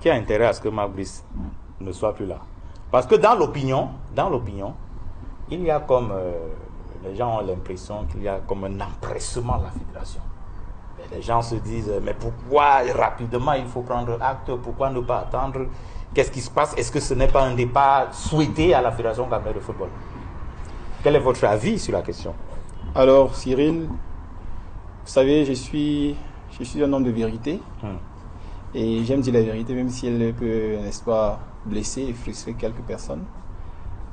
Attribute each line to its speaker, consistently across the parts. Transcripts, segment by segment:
Speaker 1: qui a intérêt à ce que Marc Brice ne soit plus là? Parce que dans l'opinion, il y a comme... les gens ont l'impression qu'il y a comme un empressement de la fédération. Et les gens se disent, mais pourquoi rapidement il faut prendre acte? Pourquoi ne pas attendre? Qu'est-ce qui se passe? Est-ce que ce n'est pas un départ souhaité à la Fédération camerounaise de football? Quel est votre avis sur la question?
Speaker 2: Alors, Cyril, vous savez, je suis un homme de vérité. Et j'aime dire la vérité, même si elle peut, n'est-ce pas, blesser et frustrer quelques personnes.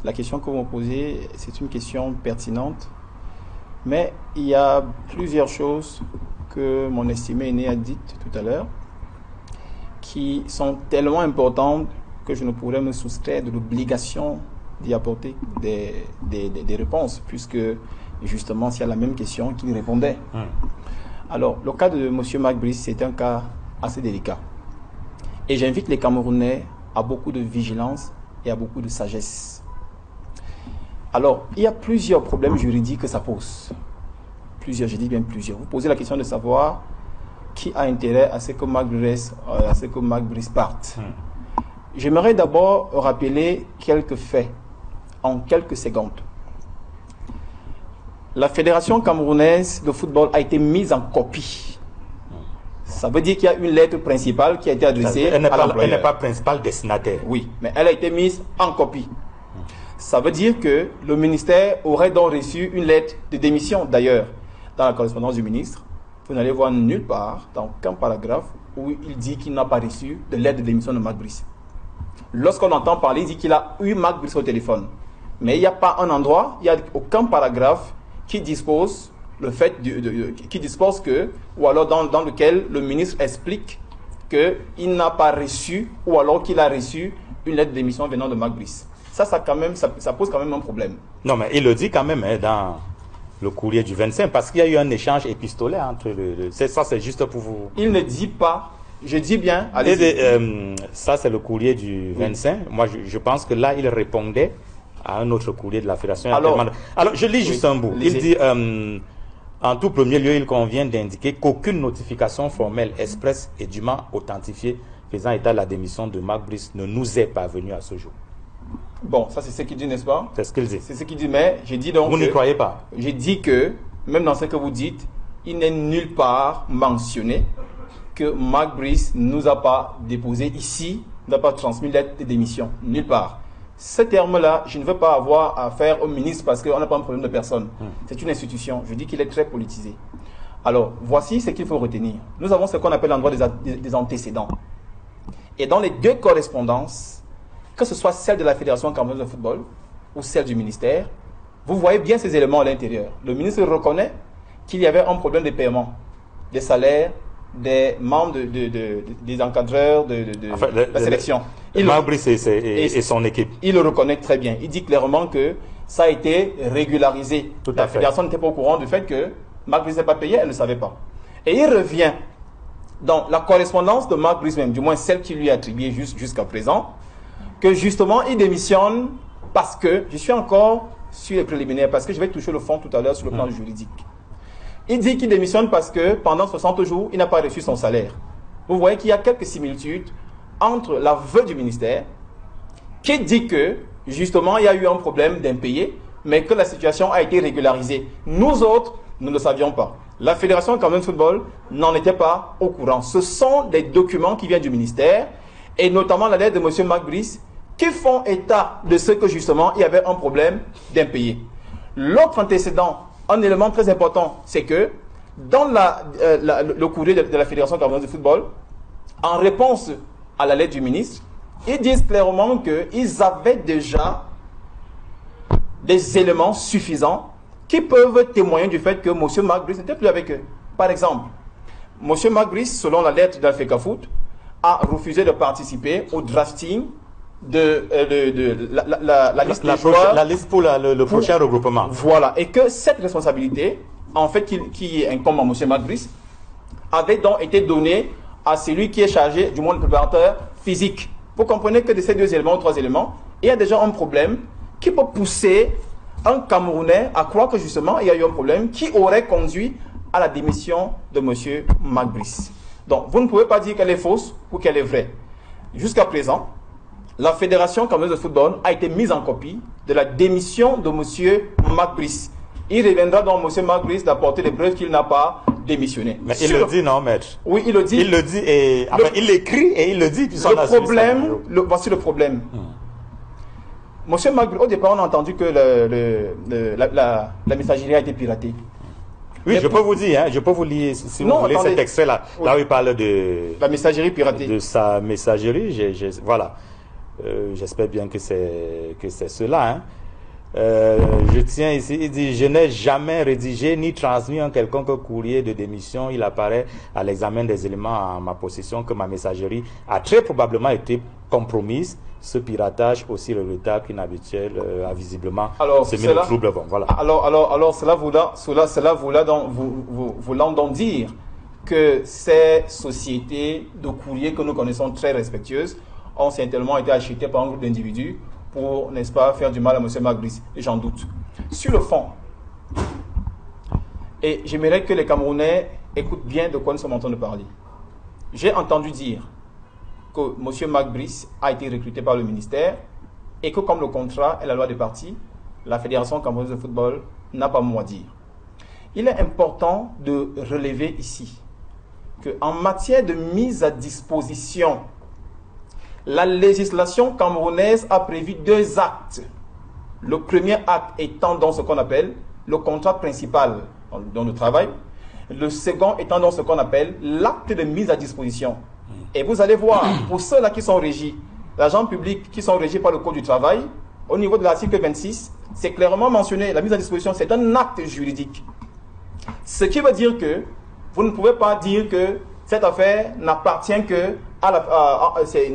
Speaker 2: La question que vous me posez, c'est une question pertinente. Mais il y a plusieurs choses que mon estimé aîné a dites tout à l'heure qui sont tellement importantes que je ne pourrais me soustraire de l'obligation d'y apporter des réponses, puisque justement c'est à la même question qu'il répondait. Alors, le cas de M. Marc Brice, c'est un cas assez délicat. Et j'invite les Camerounais à beaucoup de vigilance et à beaucoup de sagesse. Alors, il y a plusieurs problèmes juridiques que ça pose. Plusieurs, je dis bien plusieurs. Vous posez la question de savoir qui a intérêt à ce que Marc Brice parte. J'aimerais d'abord rappeler quelques faits en quelques secondes. La Fédération camerounaise de football a été mise en copie. Ça veut dire qu'il y a une lettre principale qui a été adressée à l'employeur.
Speaker 1: Elle n'est pas principale destinataire.
Speaker 2: Oui, mais elle a été mise en copie. Ça veut dire que le ministère aurait donc reçu une lettre de démission. D'ailleurs, dans la correspondance du ministre, vous n'allez voir nulle part, dans aucun paragraphe, où il dit qu'il n'a pas reçu de lettre de démission de Marc Brice. Lorsqu'on entend parler, il dit qu'il a eu Marc Brice au téléphone. Mais il n'y a pas un endroit, il n'y a aucun paragraphe qui dispose que, ou alors dans lequel le ministre explique qu'il n'a pas reçu, ou alors qu'il a reçu une lettre de démission venant de Marc Brice. Ça pose quand même un problème.
Speaker 1: Non, mais il le dit quand même dans le courrier du 25, parce qu'il y a eu un échange épistolaire entre ça, c'est juste pour vous...
Speaker 2: Il ne dit pas, je dis bien...
Speaker 1: ça, c'est le courrier du 25. Oui. Moi, je pense que là, il répondait à un autre courrier de la Fédération. Alors je lis juste un bout. Il dit... en tout premier lieu, il convient d'indiquer qu'aucune notification formelle, expresse et dûment authentifiée faisant état de la démission de Marc Brice ne nous est parvenue à ce jour.
Speaker 2: Bon, ça c'est ce qu'il dit, n'est-ce pas?
Speaker 1: C'est ce qu'il dit.
Speaker 2: C'est ce qu'il dit, mais j'ai dit donc...
Speaker 1: Vous n'y croyez pas?
Speaker 2: J'ai dit que, même dans ce que vous dites, il n'est nulle part mentionné que Marc Brice ne nous a pas déposé ici, n'a pas transmis lettre de démission. Nulle part. Ce terme-là, je ne veux pas avoir affaire au ministre parce qu'on n'a pas un problème de personne. C'est une institution. Je dis qu'il est très politisé. Alors, voici ce qu'il faut retenir. Nous avons ce qu'on appelle l'endroit des antécédents. Et dans les deux correspondances, que ce soit celle de la Fédération camerounaise de football ou celle du ministère, vous voyez bien ces éléments à l'intérieur. Le ministre reconnaît qu'il y avait un problème de paiement, des salaires, des membres des encadreurs de la sélection.
Speaker 1: Marc Brice et son équipe.
Speaker 2: Il le reconnaît très bien. Il dit clairement que ça a été régularisé. La Fédération n'était pas au courant du fait que Marc Brice n'est pas payé, elle ne savait pas. Et il revient dans la correspondance de Marc Brice même, du moins celle qui lui est attribuée jusqu'à présent, que justement il démissionne parce que, je suis encore sur les préliminaires, parce que je vais toucher le fond tout à l'heure sur le plan juridique. Il dit qu'il démissionne parce que pendant 60 jours, il n'a pas reçu son salaire. Vous voyez qu'il y a quelques similitudes entre l'aveu du ministère qui dit que justement il y a eu un problème d'impayé, mais que la situation a été régularisée. Nous autres, nous ne le savions pas. La Fédération camerounaise de football n'en était pas au courant. Ce sont des documents qui viennent du ministère, et notamment la lettre de M. Marc Brice, qui font état de ce que justement il y avait un problème d'impayé. L'autre antécédent, un élément très important, c'est que dans le courrier de la Fédération camerounaise de football, en réponse à la lettre du ministre, ils disent clairement qu'ils avaient déjà des éléments suffisants qui peuvent témoigner du fait que M. Marc Brice n'était plus avec eux. Par exemple, M. Marc Brice, selon la lettre de la FECAFOOT, a refusé de participer au drafting de la liste des joueurs.
Speaker 1: La liste pour le prochain regroupement.
Speaker 2: Voilà. Et que cette responsabilité, en fait, qui incombe à M. Marc Brice, avait donc été donnée à celui qui est chargé, du moins le préparateur physique. Vous comprenez que de ces deux éléments ou trois éléments, il y a déjà un problème qui peut pousser un Camerounais à croire que justement il y a eu un problème qui aurait conduit à la démission de M. Marc Brice. Donc vous ne pouvez pas dire qu'elle est fausse ou qu'elle est vraie. jusqu'à présent, la Fédération camerounaise de football a été mise en copie de la démission de M. Marc Brice. Il reviendra donc M. Marc Brice d'apporter les preuves qu'il n'a pas démissionné.
Speaker 1: Mais il le dit, non, maître?
Speaker 2: Oui, il le dit.
Speaker 1: Il le dit et enfin, il l'écrit et il le dit.
Speaker 2: Voici le problème. Monsieur Marc Brice, au départ, on a entendu que la messagerie a été piratée.
Speaker 1: Oui, je peux vous dire, hein, je peux vous lire, si vous voulez, cet extrait-là.
Speaker 2: Oui.
Speaker 1: Là où il parle de
Speaker 2: la messagerie piratée.
Speaker 1: De sa messagerie. Voilà. J'espère bien que c'est cela. Hein. Je tiens ici, il dit: je n'ai jamais rédigé ni transmis un quelconque courrier de démission. Il apparaît à l'examen des éléments en ma possession que ma messagerie a très probablement été compromise. Ce piratage aussi regrettable qu'inhabituel a visiblement semé le trouble. Bon, voilà.
Speaker 2: Alors cela voulant donc dire que ces sociétés de courrier que nous connaissons très respectueuses ont certainement été achetées par un groupe d'individus pour, n'est-ce pas, faire du mal à M. Marc Brice, et j'en doute. Sur le fond, et j'aimerais que les Camerounais écoutent bien de quoi nous sommes en train de parler. J'ai entendu dire que M. Marc Brice a été recruté par le ministère et que comme le contrat est la loi des partis, la Fédération camerounaise de football n'a pas mot à dire. Il est important de relever ici qu'en matière de mise à disposition, la législation camerounaise a prévu 2 actes. Le premier acte étant dans ce qu'on appelle le contrat principal dans le travail. Le second étant dans ce qu'on appelle l'acte de mise à disposition. Et vous allez voir, pour ceux-là qui sont régis, l'agent public qui sont régis par le Code du travail, au niveau de l'article 26, c'est clairement mentionné, la mise à disposition, c'est un acte juridique. Ce qui veut dire que vous ne pouvez pas dire que cette affaire n'appartient que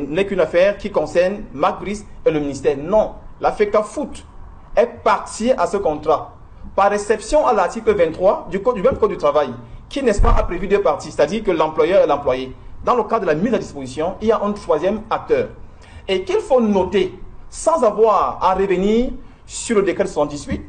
Speaker 2: n'est qu'une affaire qui concerne Marc Brice et le ministère. Non, la FECAFOOT est partie à ce contrat, par exception à l'article 23 du même Code du travail, qui, n'est-ce pas, a prévu 2 parties, c'est-à-dire que l'employeur et l'employé. Dans le cas de la mise à disposition, il y a un 3e acteur. Et qu'il faut noter, sans avoir à revenir sur le décret 78,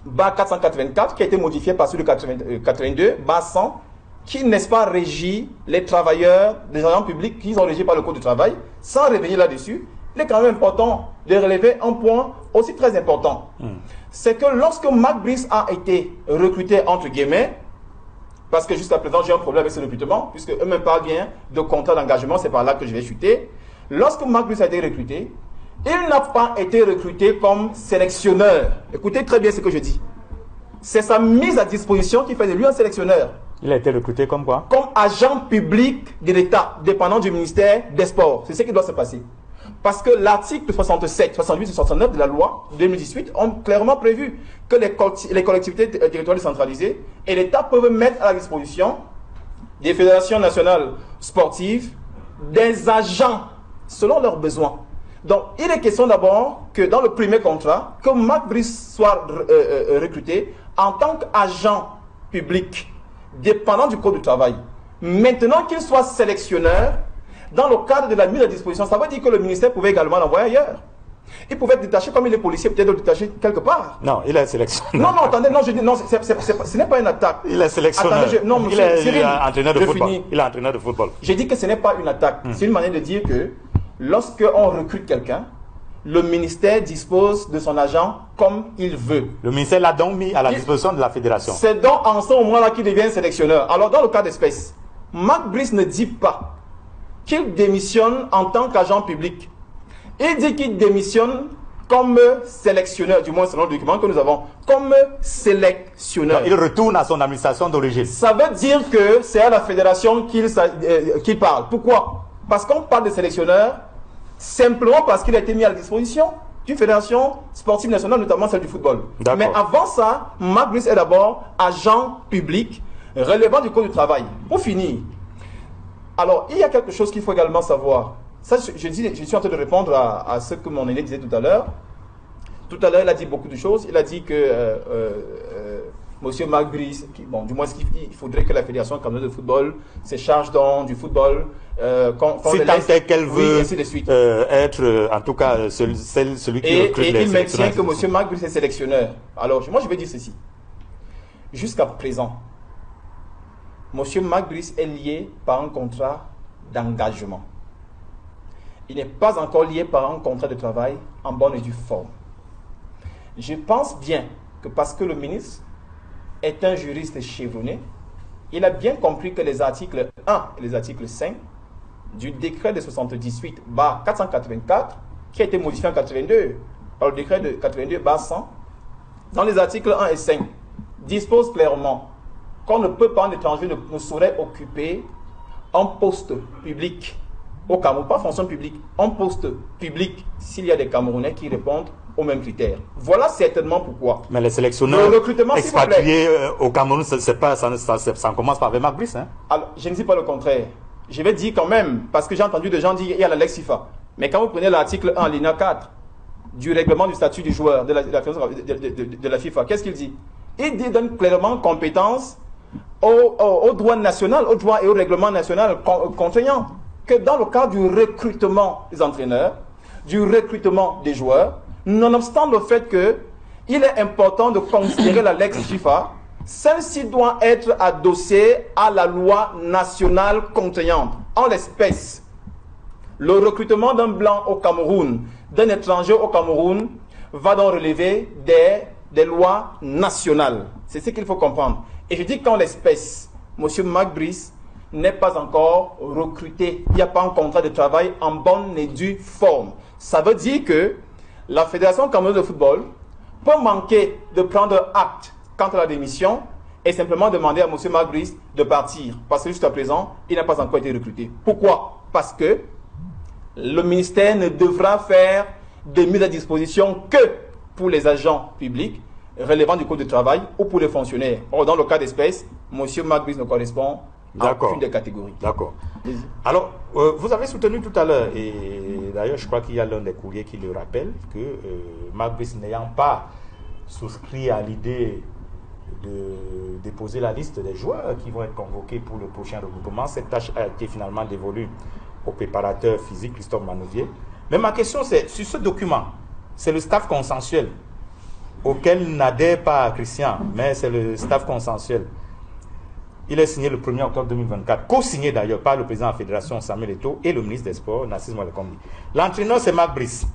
Speaker 2: BA 484, qui a été modifié par celui de 82, BA 100, qui, n'est-ce pas, régit les travailleurs des agents publics qui sont régis par le Code du travail. Sans revenir là-dessus, il est quand même important de relever un point aussi très important. C'est que lorsque Marc Brice a été recruté, entre guillemets, parce que jusqu'à présent j'ai un problème avec ce recrutement, puisque eux-mêmes parlent bien de contrat d'engagement, c'est par là que je vais chuter. Lorsque Marc Brice a été recruté, il n'a pas été recruté comme sélectionneur. Écoutez très bien ce que je dis. C'est sa mise à disposition qui fait de lui un sélectionneur.
Speaker 1: Il a été recruté comme quoi?
Speaker 2: Comme agent public de l'État, dépendant du ministère des Sports. C'est ce qui doit se passer. Parce que l'article 67, 68 et 69 de la loi 2018 ont clairement prévu que les collectivités territoriales décentralisées et l'État peuvent mettre à la disposition des fédérations nationales sportives des agents selon leurs besoins. Donc, il est question d'abord que dans le premier contrat, que Marc Brice soit recruté en tant qu'agent public dépendant du Code du travail. Maintenant qu'il soit sélectionneur, dans le cadre de la mise à disposition, ça veut dire que le ministère pouvait également l'envoyer ailleurs. Il pouvait être détaché comme il est policier, peut-être le détacher quelque part.
Speaker 1: Non, il est sélectionneur.
Speaker 2: Non, attendez, non, je dis, non, ce n'est pas une attaque.
Speaker 1: Il est sélectionneur.
Speaker 2: Attendez, non, monsieur,
Speaker 1: il est entraîneur de football.
Speaker 2: Finis.
Speaker 1: Il est entraîneur de football.
Speaker 2: J'ai dit que ce n'est pas une attaque. C'est une manière de dire que lorsqu'on recrute quelqu'un, le ministère dispose de son agent comme il veut.
Speaker 1: Le ministère l'a donc mis à la disposition de la fédération.
Speaker 2: C'est donc en ce moment-là qu'il devient sélectionneur. Alors, dans le cas d'espèce, Marc Brice ne dit pas qu'il démissionne en tant qu'agent public. Il dit qu'il démissionne comme sélectionneur, du moins selon le document que nous avons, comme sélectionneur.
Speaker 1: Donc, il retourne à son administration d'origine.
Speaker 2: Ça veut dire que c'est à la fédération qu'il parle. Pourquoi? Parce qu'on parle de sélectionneur simplement parce qu'il a été mis à la disposition d'une fédération sportive nationale, notamment celle du football. Mais avant ça, Marc Brice est d'abord agent public relevant du Code du travail. Pour finir, alors, il y a quelque chose qu'il faut également savoir. Ça, je suis en train de répondre à ce que mon aîné disait tout à l'heure. Tout à l'heure, il a dit beaucoup de choses. Il a dit que M. Marc Brice, bon, du moins, il faudrait que la Fédération camerounaise de football se charge du football.
Speaker 1: Si tant est qu'elle veut
Speaker 2: ainsi de suite.
Speaker 1: être, en tout cas, celui qui recrute les
Speaker 2: il maintient que M. Marc Brice est sélectionneur. Alors, moi, je vais dire ceci. Jusqu'à présent, M. Marc Brice est lié par un contrat d'engagement. il n'est pas encore lié par un contrat de travail en bonne et due forme. Je pense bien que parce que le ministre est un juriste chevronné, il a bien compris que les articles 1 et les articles 5 du décret de 78/484, qui a été modifié en 82 par le décret de 82/100, dans les articles 1 et 5, dispose clairement qu'on ne peut pas, un étranger ne saurait occuper un poste public au Cameroun, pas fonction publique, un poste public s'il y a des Camerounais qui répondent aux mêmes critères. Voilà certainement pourquoi.
Speaker 1: Mais les sélectionneurs
Speaker 2: le recrutement,
Speaker 1: expatriés au Cameroun, ça ne commence pas avec Marc Brice. Hein?
Speaker 2: Alors, je ne dis pas le contraire. Je vais dire quand même, parce que j'ai entendu des gens dire qu'il y a la Lex FIFA. Mais quand vous prenez l'article 1, alinéa 4 du règlement du statut du joueur de la FIFA, qu'est-ce qu'il dit? Il donne clairement compétence au droit national, au droit et au règlement national contraignant que dans le cadre du recrutement des entraîneurs, du recrutement des joueurs, nonobstant le fait qu'il est important de considérer la Lex FIFA, celle-ci doit être adossée à la loi nationale contraignante. En l'espèce, le recrutement d'un blanc au Cameroun, d'un étranger au Cameroun, va donc relever des lois nationales. C'est ce qu'il faut comprendre. Et je dis qu'en l'espèce, M. Marc Brice n'est pas encore recruté. Il n'y a pas un contrat de travail en bonne et due forme. Ça veut dire que la Fédération camerounaise de football peut manquer de prendre acte quant à la démission et simplement demander à M. Marc Brice de partir. Parce que jusqu'à présent, il n'a pas encore été recruté. Pourquoi? Parce que le ministère ne devra faire de mise à disposition que pour les agents publics relevant du code de travail ou pour les fonctionnaires. Or, dans le cas d'espèce, M. Marc Brice ne correspond à aucune des catégories.
Speaker 1: D'accord. Alors, vous avez soutenu tout à l'heure, et d'ailleurs, je crois qu'il y a l'un des courriers qui le rappelle, que Marc Brice n'ayant pas souscrit à l'idée de déposer la liste des joueurs qui vont être convoqués pour le prochain regroupement, cette tâche a été finalement dévolue au préparateur physique Christophe Manouvier. Mais ma question, c'est, sur ce document, c'est le staff consensuel auquel n'adhère pas Christian, mais c'est le staff consensuel. Il est signé le 1er octobre 2024, co-signé d'ailleurs par le président de la Fédération Samuel Eto'o et le ministre des Sports Narcisse Molekombi. L'entraîneur, c'est Marc Brice.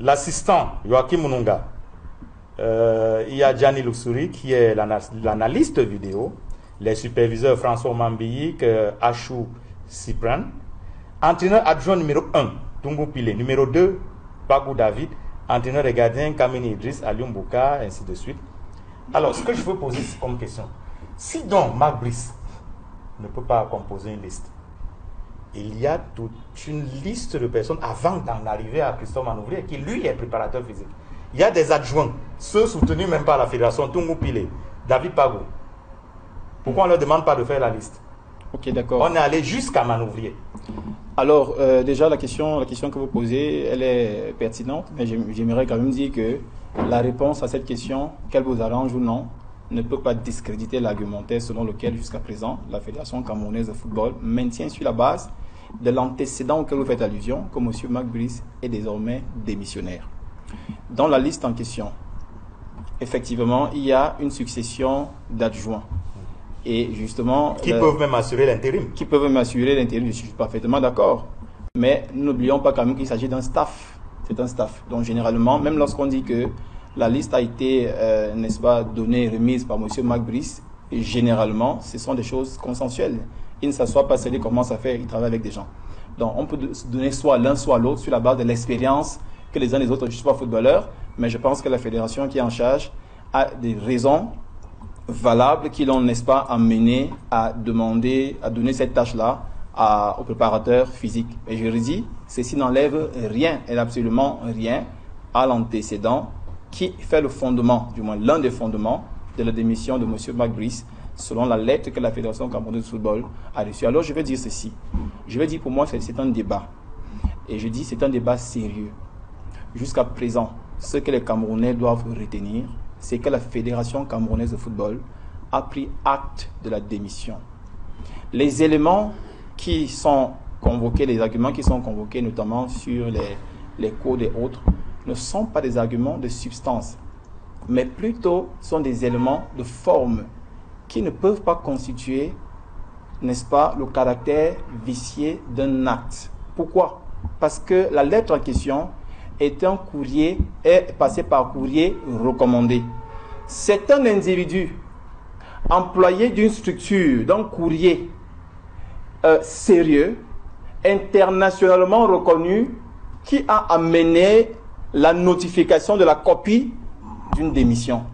Speaker 1: L'assistant, Joachim Mununga. Il y a Gianni Luxuri qui est l'analyste vidéo. Les superviseurs François Mambiik, Achou Sipran. Entraîneur adjoint numéro 1, Tungu Pile. Numéro 2, Bagou David. Entraîneur des gardiens, Kamini Idriss, Alioum Bouka, ainsi de suite. Alors, ce que je veux poser comme question, si donc Marc Brice ne peut pas composer une liste, il y a toute une liste de personnes avant d'en arriver à Christophe Manouvier, qui lui est préparateur physique. Il y a des adjoints, ceux soutenus même par la fédération, Tungu Pile, David Pago. Pourquoi on ne leur demande pas de faire la liste?
Speaker 2: Ok, d'accord.
Speaker 1: On est allé jusqu'à Manouvier.
Speaker 2: Alors, déjà, la question que vous posez, elle est pertinente, mais j'aimerais quand même dire que la réponse à cette question, qu'elle vous arrange ou non, ne peut pas discréditer l'argumentaire selon lequel, jusqu'à présent, la Fédération camerounaise de football maintient sur la base de l'antécédent auquel vous faites allusion que M. Marc Brice est désormais démissionnaire. Dans la liste en question, effectivement, il y a une succession d'adjoints. Et justement...
Speaker 1: Qui peuvent même assurer l'intérim.
Speaker 2: Qui peuvent même assurer l'intérim, je suis parfaitement d'accord. Mais n'oublions pas quand même qu'il s'agit d'un staff. C'est un staff. Donc généralement, même lorsqu'on dit que la liste a été, n'est-ce pas, donnée, remise par M. Marc Brice, généralement, ce sont des choses consensuelles. Il ne s'assoit pas, il commence à faire, il travaille avec des gens. Donc on peut se donner soit l'un, soit l'autre sur la base de l'expérience que les uns les autres. Je ne suis pas footballeur, mais je pense que la fédération qui est en charge a des raisons valables qui l'ont, n'est-ce pas, amené à demander, à donner cette tâche-là au préparateur physique. Et je redis, ceci n'enlève rien, et absolument rien, à l'antécédent qui fait le fondement, du moins l'un des fondements de la démission de M. Marc Brice, selon la lettre que la Fédération camerounaise de football a reçue. Alors je vais dire ceci. Je vais dire, pour moi, c'est un débat. Et je dis, c'est un débat sérieux. Jusqu'à présent, ce que les Camerounais doivent retenir, c'est que la Fédération camerounaise de football a pris acte de la démission. Les éléments qui sont convoqués, les arguments qui sont convoqués, notamment sur les codes et autres, ne sont pas des arguments de substance, mais plutôt sont des éléments de forme qui ne peuvent pas constituer, n'est-ce pas, le caractère vicié d'un acte. Pourquoi? Parce que la lettre en question est passée par courrier recommandé. C'est un individu employé d'une structure, d'un courrier sérieux, internationalement reconnu, qui a amené la notification de la copie d'une démission.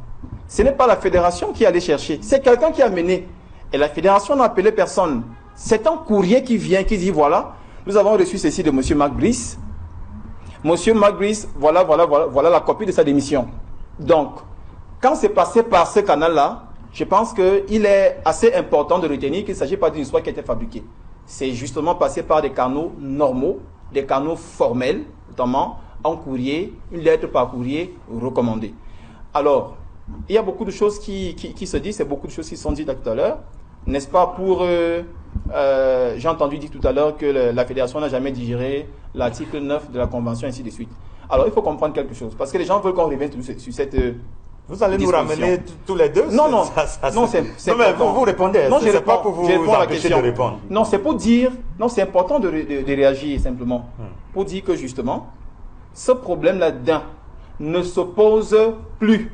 Speaker 2: Ce n'est pas la fédération qui est allée chercher, c'est quelqu'un qui a amené. Et la fédération n'a appelé personne. C'est un courrier qui vient, qui dit voilà, nous avons reçu ceci de M. Marc Brice. Monsieur Marc Brice, voilà la copie de sa démission. Donc, quand c'est passé par ce canal-là, je pense qu'il est assez important de retenir qu'il ne s'agit pas d'une histoire qui a été fabriquée. C'est justement passé par des canaux normaux, des canaux formels, notamment en courrier, une lettre par courrier recommandée. Alors, il y a beaucoup de choses qui se disent, c'est beaucoup de choses qui sont dites tout à l'heure. N'est-ce pas pour... j'ai entendu dire tout à l'heure que la fédération n'a jamais digéré l'article 9 de la convention, ainsi de suite. Alors, il faut comprendre quelque chose, parce que les gens veulent qu'on revienne sur cette...
Speaker 1: Vous allez nous ramener tous les deux?
Speaker 2: Non, c'est
Speaker 1: mais vous répondez.
Speaker 2: Non, je réponds,
Speaker 1: pas pour vous
Speaker 2: à la
Speaker 1: empêcher
Speaker 2: question.
Speaker 1: de répondre.
Speaker 2: Non, c'est pour dire... Non, c'est important de réagir, simplement. Pour dire que, justement, ce problème-là ne se pose plus.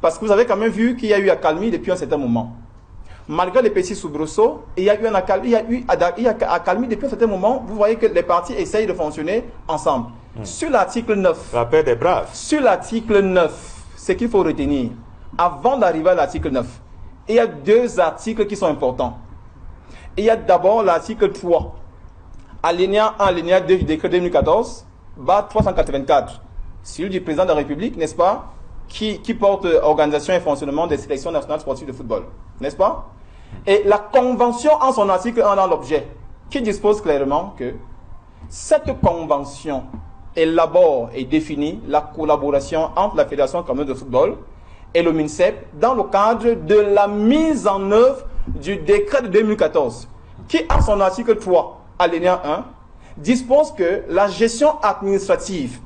Speaker 2: Parce que vous avez quand même vu qu'il y a eu accalmie depuis un certain moment. Malgré les petits soubresauts, il y a eu accalmie depuis un certain moment. Vous voyez que les partis essayent de fonctionner ensemble. Sur l'article 9,
Speaker 1: la paix des braves.
Speaker 2: Sur l'article 9, ce qu'il faut retenir, avant d'arriver à l'article 9, il y a deux articles qui sont importants. Il y a d'abord l'article 3, alinéa 1, alinéa 2 du décret 2014-384, celui du président de la République, n'est-ce pas, qui porte organisation et fonctionnement des sélections nationales sportives de football, n'est-ce pas? Et la convention en son article 1 dans l'objet, qui dispose clairement que cette convention élabore et définit la collaboration entre la Fédération camerounaise de football et le MINSEP dans le cadre de la mise en œuvre du décret de 2014, qui, en son article 3, alinéa 1, dispose que la gestion administrative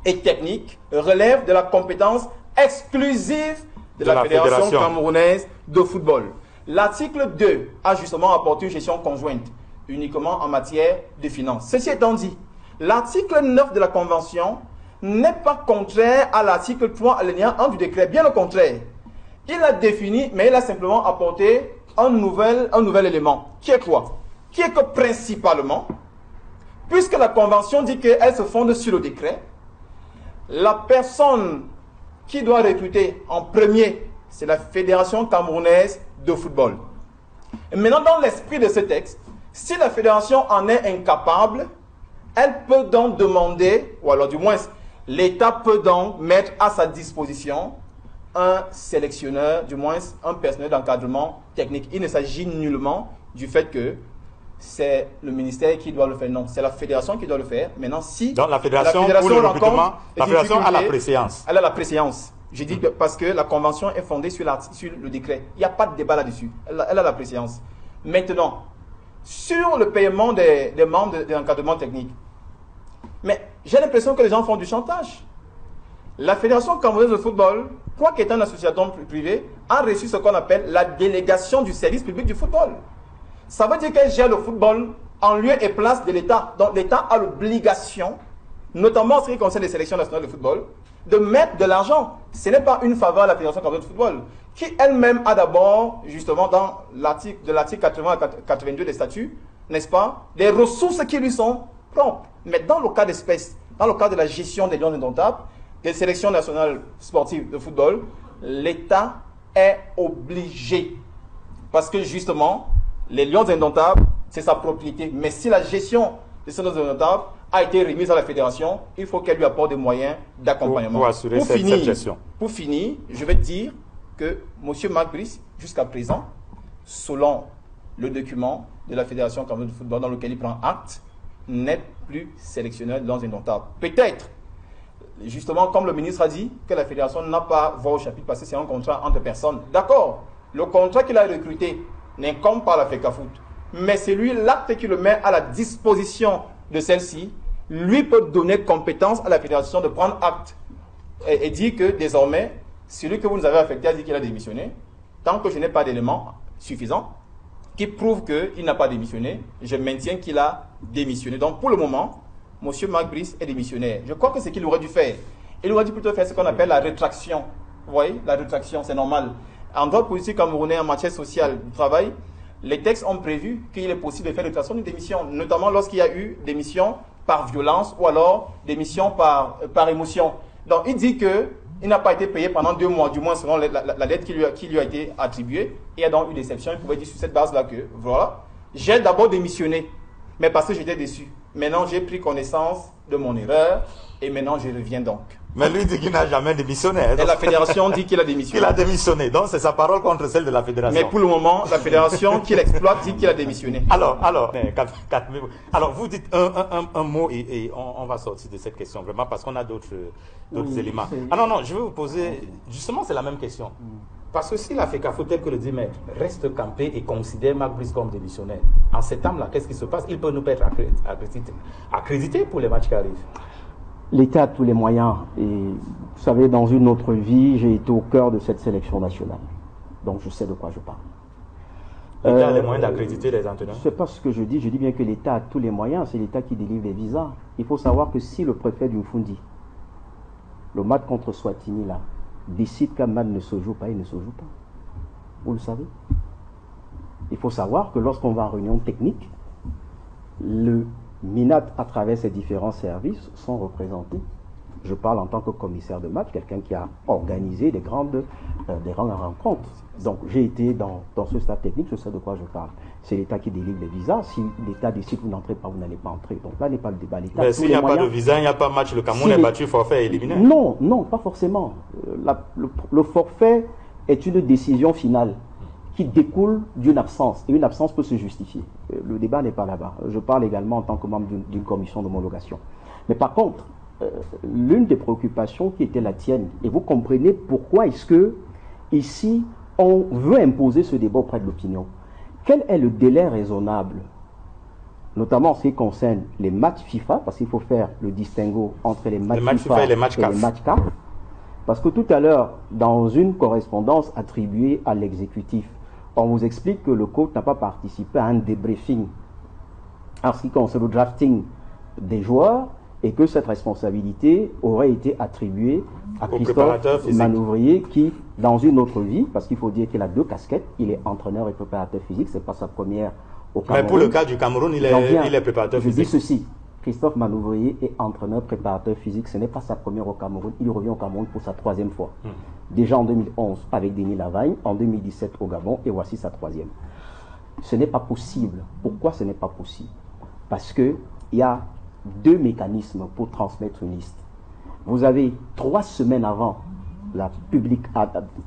Speaker 2: et technique relève de la compétence exclusive de la Fédération camerounaise de football. L'article 2 a justement apporté une gestion conjointe, uniquement en matière de finances. Ceci étant dit, l'article 9 de la Convention n'est pas contraire à l'article 3 alinéa 1 du décret, bien au contraire. Il a défini, mais il a simplement apporté un nouvel élément. Qui est quoi? Qui est que principalement, puisque la Convention dit qu'elle se fonde sur le décret, la personne qui doit recruter en premier, c'est la Fédération camerounaise de football. Et maintenant, dans l'esprit de ce texte, si la fédération en est incapable, elle peut donc demander, ou alors du moins, l'État peut donc mettre à sa disposition un sélectionneur, du moins un personnel d'encadrement technique. Il ne s'agit nullement du fait que c'est le ministère qui doit le faire. Non, c'est la fédération qui doit le faire. Maintenant, si
Speaker 1: donc la fédération pour le recrutement, la fédération a la préséance.
Speaker 2: Elle a la préséance. J'ai dit parce que la convention est fondée sur le décret. Il n'y a pas de débat là-dessus. Elle a la préséance. Maintenant, sur le paiement des membres de l'encadrement technique, mais j'ai l'impression que les gens font du chantage. La Fédération camerounaise de football, quoi qu'étant une association privée, a reçu ce qu'on appelle la délégation du service public du football. Ça veut dire qu'elle gère le football en lieu et place de l'État. Donc l'État a l'obligation, notamment en ce qui concerne les sélections nationales de football, de mettre de l'argent. Ce n'est pas une faveur à la Fédération camerounaise de football, qui elle-même a d'abord, justement, dans l'article 80 à 82 des statuts, n'est-ce pas, des ressources qui lui sont propres. Mais dans le cas d'espèce, dans le cas de la gestion des lions indomptables, des sélections nationales sportives de football, l'État est obligé. Parce que justement, les lions indomptables, c'est sa propriété. Mais si la gestion des lions indomptables a été remise à la fédération, il faut qu'elle lui apporte des moyens d'accompagnement.
Speaker 1: Pour assurer cette gestion.
Speaker 2: Pour finir, je vais te dire que M. Marc Brice, jusqu'à présent, selon le document de la Fédération camerounaise de football dans lequel il prend acte, n'est plus sélectionneur de lions indomptables. Peut-être, justement, comme le ministre a dit, que la fédération n'a pas voix au chapitre parce que c'est un contrat entre personnes. D'accord, le contrat qu'il a recruté n'incombe pas à la FECAFOOT, mais c'est lui, l'acte qui le met à la disposition de celle-ci, lui peut donner compétence à la fédération de prendre acte et dire que désormais, celui que vous nous avez affecté a dit qu'il a démissionné. Tant que je n'ai pas d'éléments suffisants, qui prouvent qu'il n'a pas démissionné. Je maintiens qu'il a démissionné. Donc pour le moment, M. Marc Brice est démissionnaire. Je crois que c'est qu'il aurait dû faire. Il aurait dû plutôt faire ce qu'on appelle la rétraction. Vous voyez, la rétraction, c'est normal. En droit politique camerounais, en matière sociale du travail, les textes ont prévu qu'il est possible de faire rétraction d'une démission, notamment lorsqu'il y a eu démission par violence ou alors démission par émotion. Donc il dit qu'il n'a pas été payé pendant 2 mois, du moins selon la lettre qui lui a été attribuée. Et il y a donc eu déception. Il pouvait dire sur cette base-là que, voilà, j'ai d'abord démissionné, mais parce que j'étais déçu. Maintenant, j'ai pris connaissance de mon erreur et maintenant, je reviens donc.
Speaker 1: Mais lui dit qu'il n'a jamais démissionné.
Speaker 2: Et la fédération dit qu'il a démissionné.
Speaker 1: Il a démissionné. Donc, c'est sa parole contre celle de la fédération.
Speaker 2: Mais pour le moment, la fédération qu'il exploite dit qu'il a démissionné.
Speaker 1: Alors, vous dites un mot et on va sortir de cette question, vraiment, parce qu'on a d'autres éléments. Ah non, je vais vous poser, justement, c'est la même question. Parce que si la FECAFO, tel que le dit Maître, reste campé et considère Marc Brice comme démissionnaire, en ces temps-là, qu'est-ce qui se passe? Il peut nous être accrédité pour les matchs qui arrivent.
Speaker 3: L'État a tous les moyens. Et vous savez, dans une autre vie, j'ai été au cœur de cette sélection nationale. Donc je sais de quoi je parle.
Speaker 1: L'État a les moyens d'accréditer les entraîneurs?
Speaker 3: Je ne sais pas ce que je dis bien que l'État a tous les moyens. C'est l'État qui délivre les visas. Il faut savoir que si le préfet du Fundi, le match contre Swatini là, décide qu'un match ne se joue pas, il ne se joue pas. Vous le savez. Il faut savoir que lorsqu'on va en réunion technique, le MINAT, à travers ses différents services, sont représentés. Je parle en tant que commissaire de match, quelqu'un qui a organisé des grandes rencontres. Donc j'ai été dans ce stade technique, je sais de quoi je parle. C'est l'État qui délivre les visas. Si l'État décide que vous n'entrez pas, vous n'allez pas entrer. Donc là n'est pas le débat.
Speaker 1: Mais s'il n'y a pas de visa, il n'y a pas de match, le Cameroun est battu, forfait éliminé.
Speaker 3: Non, pas forcément. Le forfait est une décision finale qui découle d'une absence. Et une absence peut se justifier. Le débat n'est pas là-bas. Je parle également en tant que membre d'une commission d'homologation. Mais par contre, l'une des préoccupations qui était la tienne, et vous comprenez pourquoi est-ce que ici on veut imposer ce débat auprès de l'opinion. Quel est le délai raisonnable, notamment en ce qui concerne les matchs FIFA, parce qu'il faut faire le distinguo entre les matchs FIFA et les matchs CAF. Parce que tout à l'heure, dans une correspondance attribuée à l'exécutif, on vous explique que le coach n'a pas participé à un débriefing en ce qui concerne le drafting des joueurs et que cette responsabilité aurait été attribuée à Christophe Manouvrier qui, dans une autre vie, parce qu'il faut dire qu'il a 2 casquettes, il est entraîneur et préparateur physique, c'est pas sa première au Cameroun.
Speaker 1: Mais pour le cas du Cameroun, il est préparateur physique.
Speaker 3: Je dis ceci, Christophe Manouvrier est entraîneur préparateur physique, ce n'est pas sa première au Cameroun, il revient au Cameroun pour sa 3e fois. Déjà en 2011 avec Denis Lavagne, en 2017 au Gabon et voici sa 3e. Ce n'est pas possible. Pourquoi ce n'est pas possible? Parce qu'il y a 2 mécanismes pour transmettre une liste. Vous avez 3 semaines avant la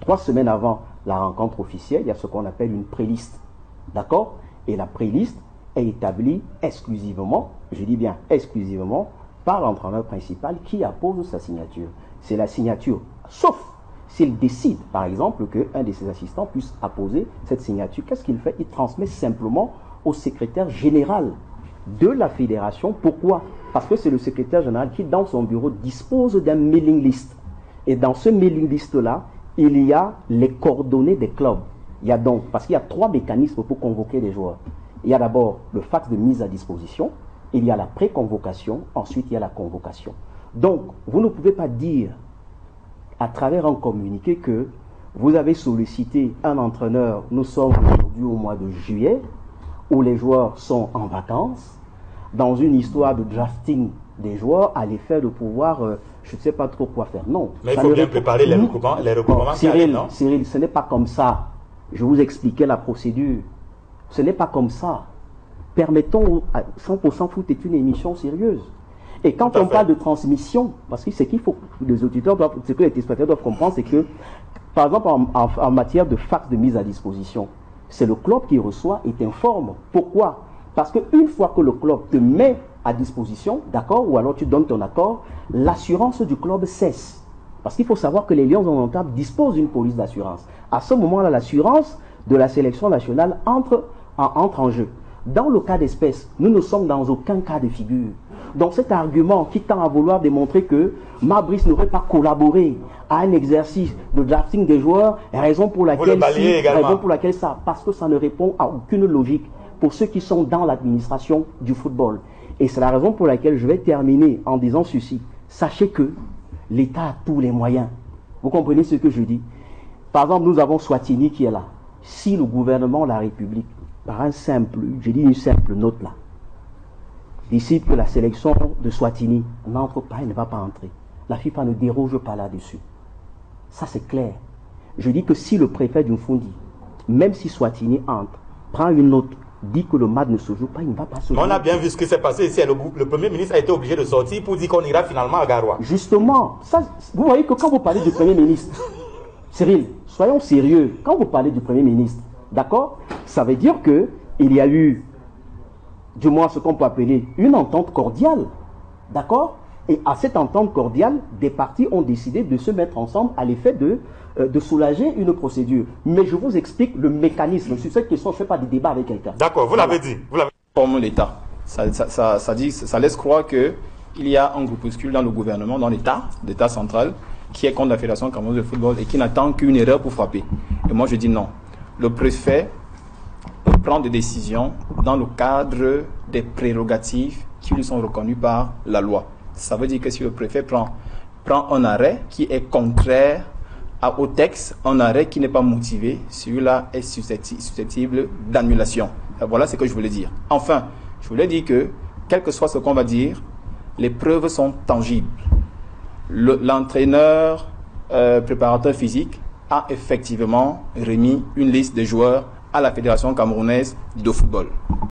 Speaker 3: 3 semaines avant la rencontre officielle, il y a ce qu'on appelle une préliste. D'accord? Et la préliste est établie exclusivement, je dis bien exclusivement, par l'entraîneur principal qui appose sa signature. C'est la signature, sauf s'il décide, par exemple, qu'un de ses assistants puisse apposer cette signature. Qu'est-ce qu'il fait? Il transmet simplement au secrétaire général de la fédération. Pourquoi? Parce que c'est le secrétaire général qui, dans son bureau, dispose d'un mailing list. Et dans ce mailing list-là, il y a les coordonnées des clubs. Il y a donc, parce qu'il y a 3 mécanismes pour convoquer les joueurs. Il y a d'abord le fax de mise à disposition, il y a la pré-convocation, ensuite il y a la convocation. Donc, vous ne pouvez pas dire, à travers un communiqué, que vous avez sollicité un entraîneur, nous sommes aujourd'hui au mois de juillet, où les joueurs sont en vacances, dans une histoire de drafting des joueurs, à l'effet de pouvoir, je ne sais pas trop quoi faire. Non.
Speaker 1: Mais il faut bien préparer les recouvrements.
Speaker 3: Cyril, ce n'est pas comme ça. Je vous expliquais la procédure. Ce n'est pas comme ça. Permettons, 100% foot est une émission sérieuse. Et quand on parle de transmission, parce que ce qu'il faut, les auditeurs doivent, ce que les téléspectateurs doivent comprendre, c'est que, par exemple, en matière de fax de mise à disposition, c'est le club qui reçoit et t'informe. Pourquoi? Parce qu'une fois que le club te met à disposition, d'accord, ou alors tu donnes ton accord, l'assurance du club cesse. Parce qu'il faut savoir que les Lions indomptables disposent d'une police d'assurance. À ce moment-là, l'assurance de la sélection nationale entre en jeu. Dans le cas d'espèce, nous ne sommes dans aucun cas de figure Donc cet argument qui tend à vouloir démontrer que Marc Brice n'aurait pas collaboré à un exercice de drafting des joueurs, raison pour laquelle ça, parce que ça ne répond à aucune logique pour ceux qui sont dans l'administration du football. Et c'est la raison pour laquelle je vais terminer en disant ceci. Sachez que l'État a tous les moyens. Vous comprenez ce que je dis? Par exemple, nous avons Swatini qui est là. Si le gouvernement de la République, par une simple note là, décide que la sélection de Swatini n'entre pas, elle ne va pas entrer. La FIFA ne déroge pas là-dessus. Ça, c'est clair. Je dis que si le préfet d'Umfundi, même si Swatini entre, prend une note, dit que le match ne se joue pas, il ne va pas se jouer.
Speaker 1: On a bien vu ce qui s'est passé ici. Le Premier ministre a été obligé de sortir pour dire qu'on ira finalement à Garoua.
Speaker 3: Justement, ça, vous voyez que quand vous parlez du Premier ministre, Cyril, soyons sérieux, quand vous parlez du Premier ministre, d'accord, ça veut dire qu'il y a eu, du moins ce qu'on peut appeler une entente cordiale, d'accord? Et à cette entente cordiale, des partis ont décidé de se mettre ensemble à l'effet de soulager une procédure. Mais je vous explique le mécanisme. Sur cette question, je ne fais pas de débat avec quelqu'un.
Speaker 1: D'accord, vous l'avez dit.
Speaker 2: Comme l'État. Ça laisse croire qu'il y a un groupuscule dans le gouvernement, dans l'État central, qui est contre la Fédération camerounaise de football et qui n'attend qu'une erreur pour frapper. Et moi, je dis non. Le préfet peut prendre des décisions dans le cadre des prérogatives qui lui sont reconnues par la loi. Ça veut dire que si le préfet prend un arrêt qui est contraire au texte, un arrêt qui n'est pas motivé, celui-là est susceptible d'annulation. Voilà ce que je voulais dire. Enfin, je voulais dire que, quel que soit ce qu'on va dire, les preuves sont tangibles. L'entraîneur préparateur physique a effectivement remis une liste de joueurs à la Fédération camerounaise de football.